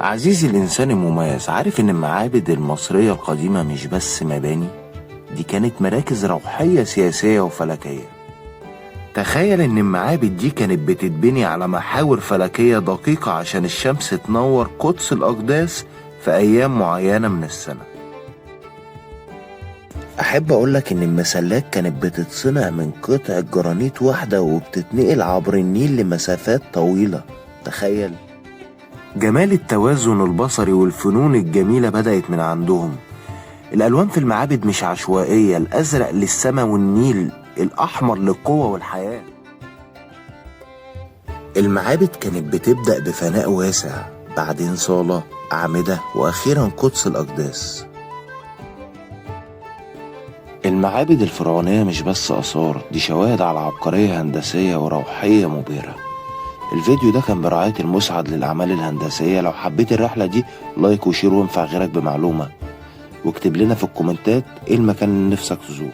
عزيزي الإنسان المميز، عارف إن المعابد المصرية القديمة مش بس مباني؟ دي كانت مراكز روحية سياسية وفلكية. تخيل إن المعابد دي كانت بتتبني على محاور فلكية دقيقة عشان الشمس تنور قدس الأقداس في أيام معينة من السنة. أحب أقولك إن المسلات كانت بتتصنع من قطع جرانيت واحدة وبتتنقل عبر النيل لمسافات طويلة. تخيل جمال التوازن البصري والفنون الجميلة بدأت من عندهم. الألوان في المعابد مش عشوائية، الأزرق للسماء والنيل، الأحمر للقوة والحياة. المعابد كانت بتبدأ بفناء واسع، بعدين صالة، أعمدة، وأخيرا قدس الأقداس. المعابد الفرعونية مش بس آثار، دي شواهد على عبقرية هندسية وروحية مبهرة. الفيديو ده كان برعاية المسعد للأعمال الهندسية. لو حبيت الرحلة دي لايك وشير وانفع غيرك بمعلومة، واكتب لنا في الكومنتات ايه المكان اللي نفسك تزوره.